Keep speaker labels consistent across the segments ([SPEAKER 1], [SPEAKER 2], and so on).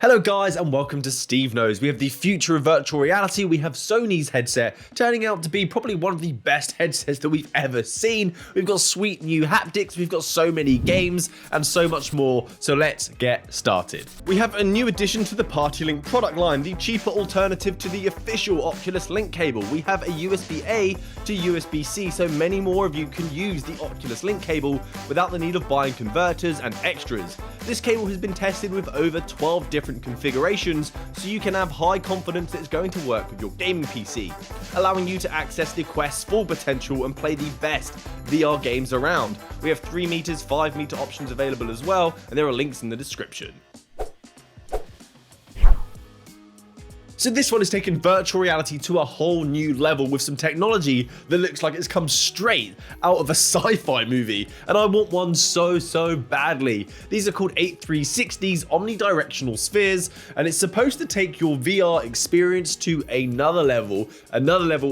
[SPEAKER 1] Hello guys and welcome to Steve Knows. We have the future of virtual reality. We have Sony's headset turning out to be probably one of the best headsets that we've ever seen. We've got sweet new haptics, we've got so many games and so much more, so let's get started. We have a new addition to the PartyLink product line, the cheaper alternative to the official Oculus Link cable. We have a USB-A to USB-C, so many more of you can use the Oculus Link cable without the need of buying converters and extras. This cable has been tested with over 12 different configurations, so you can have high confidence that it's going to work with your gaming PC, allowing you to access the Quest's full potential and play the best VR games around. We have 3 meters, 5 meter options available as well, and there are links in the description. So this one has taken virtual reality to a whole new level with some technology that looks like it's come straight out of a sci-fi movie, and I want one so badly. These are called 8360's Omnidirectional Spheres, and it's supposed to take your VR experience to another level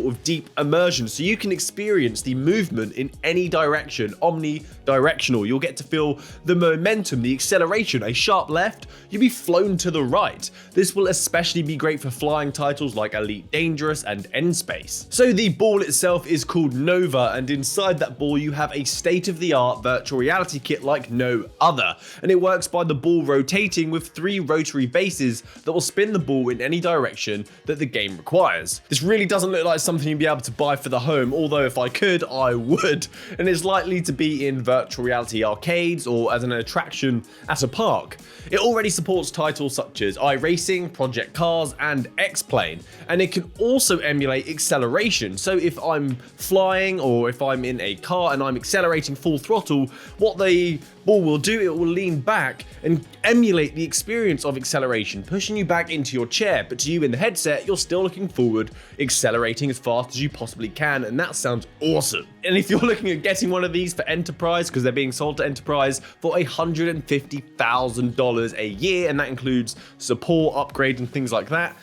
[SPEAKER 1] of deep immersion, so you can experience the movement in any direction, omnidirectional. You'll get to feel the momentum, the acceleration, a sharp left, you'll be flown to the right. This will especially be great for flying titles like Elite Dangerous and N-Space. So the ball itself is called Nova, and inside that ball you have a state-of-the-art virtual reality kit like no other, and it works by the ball rotating with 3 rotary bases that will spin the ball in any direction that the game requires. This really doesn't look like something you'd be able to buy for the home, although if I could, I would, and it's likely to be in virtual reality arcades or as an attraction at a park. It already supports titles such as iRacing, Project Cars, and X-Plane, and it can also emulate acceleration. So if I'm flying or if I'm in a car and I'm accelerating full throttle, what the ball will do, it will lean back and emulate the experience of acceleration, pushing you back into your chair, but to you in the headset, you're still looking forward, accelerating as fast as you possibly can, and that sounds awesome. And if you're looking at getting one of these for enterprise, because they're being sold to enterprise for $150,000 a year, and that includes support, upgrade, and things like that.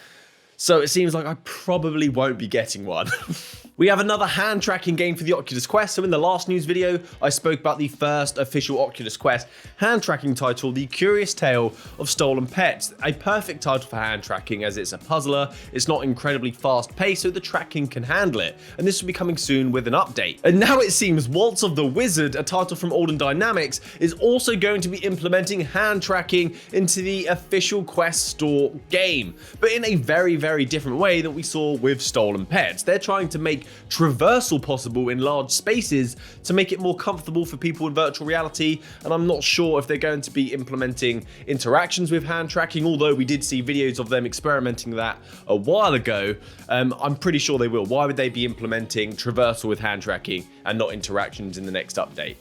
[SPEAKER 1] So it seems like I probably won't be getting one. We have another hand tracking game for the Oculus Quest. So in the last news video, I spoke about the first official Oculus Quest hand tracking title, The Curious Tale of Stolen Pets. A perfect title for hand tracking as it's a puzzler, it's not incredibly fast paced, so the tracking can handle it. And this will be coming soon with an update. And now it seems Waltz of the Wizard, a title from Alden Dynamics, is also going to be implementing hand tracking into the official Quest store game, but in a very different way than we saw with Stolen Pets. They're trying to make traversal possible in large spaces to make it more comfortable for people in virtual reality, and I'm not sure if they're going to be implementing interactions with hand tracking, although we did see videos of them experimenting that a while ago. I'm pretty sure they will. Why would they be implementing traversal with hand tracking and not interactions in the next update?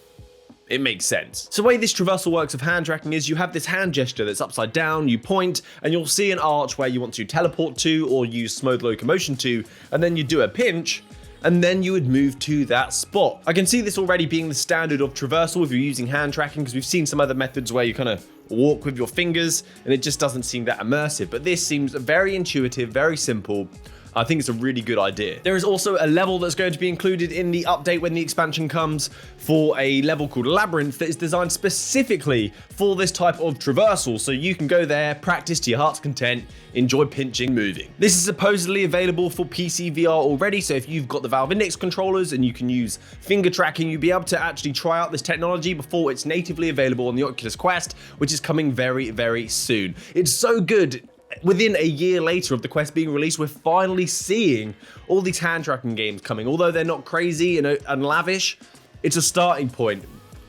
[SPEAKER 1] It makes sense. So the way this traversal works of hand tracking is you have this hand gesture that's upside down, you point, and you'll see an arch where you want to teleport to or use mode locomotion to, and then you do a pinch, and then you would move to that spot. I can see this already being the standard of traversal if you're using hand tracking, because we've seen some other methods where you kind of walk with your fingers, and it just doesn't seem that immersive, but this seems very intuitive, very simple. I think it's a really good idea. There is also a level that's going to be included in the update when the expansion comes for a level called Labyrinth that is designed specifically for this type of traversal, so you can go there, practice to your heart's content, enjoy pinching, moving. This is supposedly available for PCVR already, so if you've got the Valve Index controllers and you can use finger tracking, you'll be able to actually try out this technology before it's natively available on the Oculus Quest, which is coming very soon. It's so good. Within a year later of the Quest being released, we're finally seeing all these hand tracking games coming. Although they're not crazy and lavish, it's a starting point.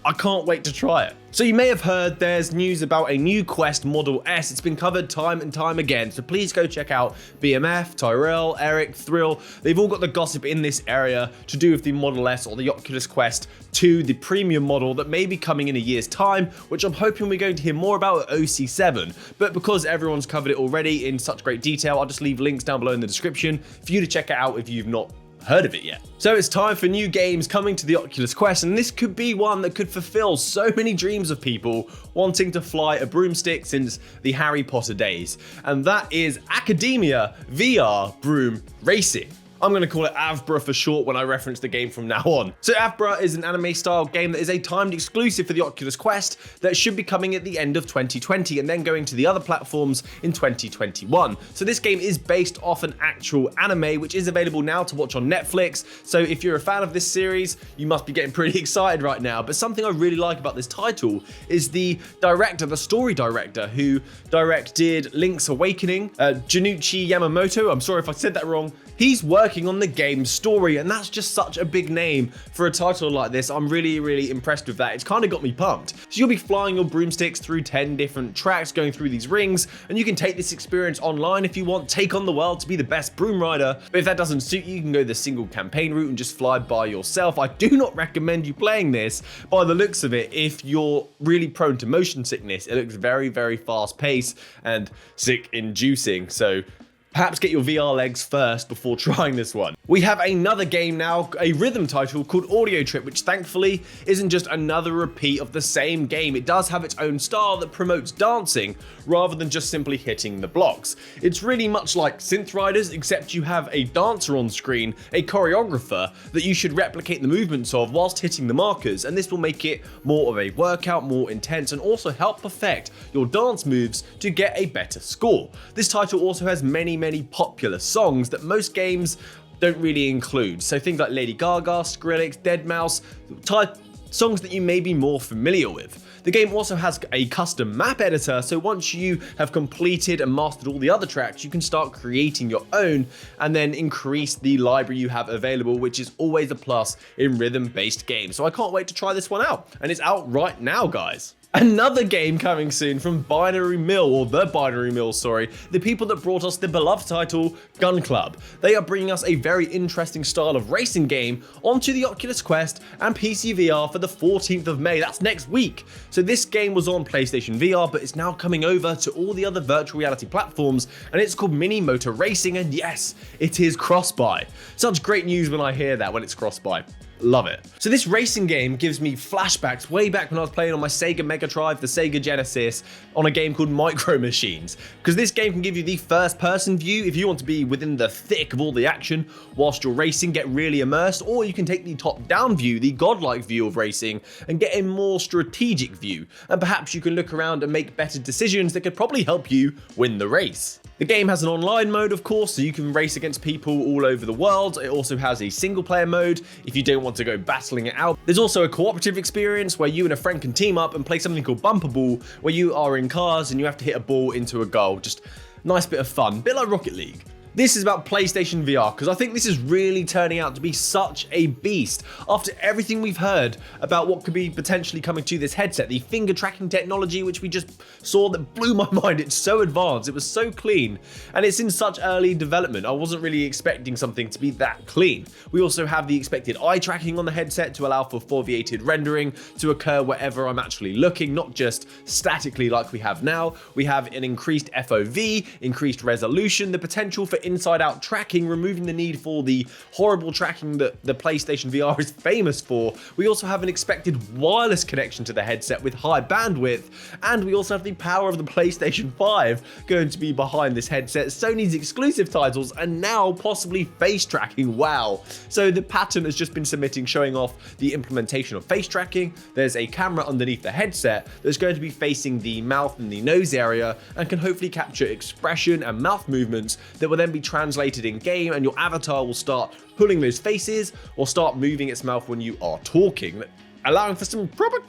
[SPEAKER 1] I can't wait to try it. So you may have heard there's news about a new Quest Model S. It's been covered time and time again, so please go check out BMF, Tyrell, Aric, Thrill. They've all got the gossip in this area to do with the Model S or the Oculus Quest 2, the premium model that may be coming in a year's time, which I'm hoping we're going to hear more about at OC7. But because everyone's covered it already in such great detail, I'll just leave links down below in the description for you to check it out if you've not heard of it yet. So it's time for new games coming to the Oculus Quest, and this could be one that could fulfill so many dreams of people wanting to fly a broomstick since the Harry Potter days, and that is Academia VR Broom Racing. I'm going to call it AVBRA for short when I reference the game from now on. So AVBRA is an anime-style game that is a timed exclusive for the Oculus Quest that should be coming at the end of 2020 and then going to the other platforms in 2021. So this game is based off an actual anime, which is available now to watch on Netflix. So if you're a fan of this series, you must be getting pretty excited right now. But something I really like about this title is the director, the story director, who directed Link's Awakening, Junichi Yamamoto. I'm sorry if I said that wrong. He's working on the game's story, and that's just such a big name for a title like this. I'm really impressed with that. It's kind of got me pumped. So you'll be flying your broomsticks through 10 different tracks, going through these rings, and you can take this experience online if you want, take on the world to be the best broom rider. But if that doesn't suit you, you can go the single campaign route and just fly by yourself. I do not recommend you playing this by the looks of it if you're really prone to motion sickness. It looks very fast paced and sick inducing. So perhaps get your VR legs first before trying this one. We have another game now, a rhythm title called Audio Trip, which thankfully isn't just another repeat of the same game. It does have its own style that promotes dancing rather than just simply hitting the blocks. It's really much like Synth Riders, except you have a dancer on screen, a choreographer that you should replicate the movements of whilst hitting the markers, and this will make it more of a workout, more intense, and also help perfect your dance moves to get a better score. This title also has many popular songs that most games don't really include. So things like Lady Gaga, Skrillex, Deadmau5, songs that you may be more familiar with. The game also has a custom map editor, so once you have completed and mastered all the other tracks, you can start creating your own and then increase the library you have available, which is always a plus in rhythm-based games. So I can't wait to try this one out, and it's out right now, guys. Another game coming soon from Binary Mill, or The Binary Mill, sorry, the people that brought us the beloved title Gun Club. They are bringing us a very interesting style of racing game onto the Oculus Quest and PCVR for the 14th of May, that's next week. So this game was on PlayStation VR, but it's now coming over to all the other virtual reality platforms, and it's called Mini Motor Racing, and yes, it is cross-buy. Such great news when I hear that, when it's cross-buy. Love it. So this racing game gives me flashbacks way back when I was playing on my Sega Mega Drive, the Sega Genesis, on a game called Micro Machines. Because this game can give you the first-person view if you want to be within the thick of all the action whilst you're racing, get really immersed, or you can take the top-down view, the godlike view of racing, and get a more strategic view. And perhaps you can look around and make better decisions that could probably help you win the race. The game has an online mode, of course, so you can race against people all over the world. It also has a single-player mode if you don't want to go battling it out. There's also a cooperative experience where you and a friend can team up and play something called Bumper Ball, where you are in cars and you have to hit a ball into a goal. Just a nice bit of fun, a bit like Rocket League. This is about PlayStation VR, because I think this is really turning out to be such a beast. After everything we've heard about what could be potentially coming to this headset, the finger tracking technology, which we just saw, that blew my mind. It's so advanced, it was so clean, and it's in such early development. I wasn't really expecting something to be that clean. We also have the expected eye tracking on the headset to allow for foveated rendering to occur wherever I'm actually looking, not just statically like we have now. We have an increased FOV, increased resolution, the potential for inside-out tracking, removing the need for the horrible tracking that the PlayStation VR is famous for. We also have an expected wireless connection to the headset with high bandwidth, and we also have the power of the PlayStation 5 going to be behind this headset, Sony's exclusive titles, and now possibly face tracking. Wow. So the pattern has just been submitting, showing off the implementation of face tracking. There's a camera underneath the headset that's going to be facing the mouth and the nose area and can hopefully capture expression and mouth movements that will then be translated in game, and your avatar will start pulling those faces or start moving its mouth when you are talking, allowing for some proper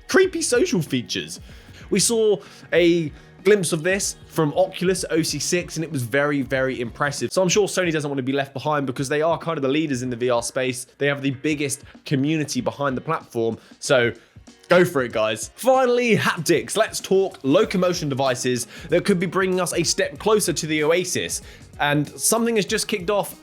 [SPEAKER 1] creepy social features. We saw a glimpse of this from Oculus OC6 and it was very impressive. So I'm sure Sony doesn't want to be left behind, because they are kind of the leaders in the VR space. They have the biggest community behind the platform. So go for it, guys. Finally, haptics. Let's talk locomotion devices that could be bringing us a step closer to the Oasis. And something has just kicked off,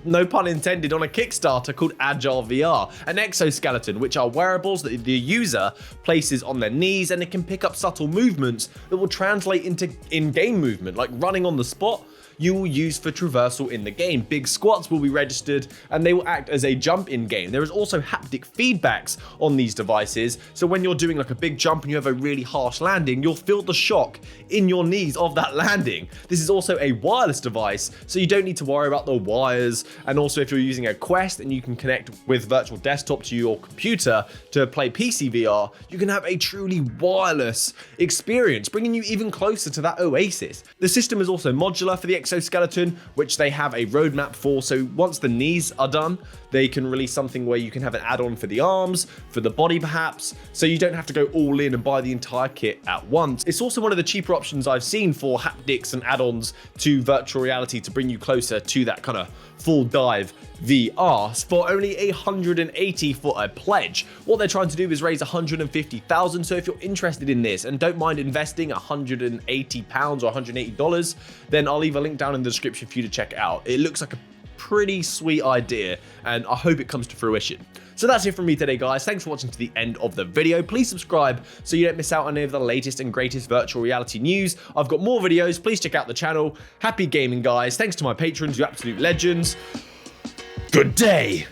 [SPEAKER 1] no pun intended, on a Kickstarter called Agile VR, an exoskeleton, which are wearables that the user places on their knees, and it can pick up subtle movements that will translate into in-game movement, like running on the spot. you will use for traversal in the game. Big squats will be registered and they will act as a jump in game. There is also haptic feedbacks on these devices, so when you're doing like a big jump and you have a really harsh landing, you'll feel the shock in your knees of that landing. This is also a wireless device, so you don't need to worry about the wires, and also if you're using a Quest and you can connect with virtual desktop to your computer to play PCVR, you can have a truly wireless experience, bringing you even closer to that oasis. The system is also modular for the exoskeleton, which they have a roadmap for, so once the knees are done, they can release something where you can have an add-on for the arms, for the body perhaps, so you don't have to go all in and buy the entire kit at once. It's also one of the cheaper options I've seen for haptics and add-ons to virtual reality to bring you closer to that kind of full dive VR for only $180 for a pledge. What they're trying to do is raise $150,000, so if you're interested in this and don't mind investing £180 or $180, then I'll leave a link down in the description for you to check it out. It looks like a pretty sweet idea and I hope it comes to fruition. So that's it from me today, guys. Thanks for watching to the end of the video. Please subscribe so you don't miss out on any of the latest and greatest virtual reality news. I've got more videos. Please check out the channel. Happy gaming, guys. Thanks to my patrons, you absolute legends. Good day.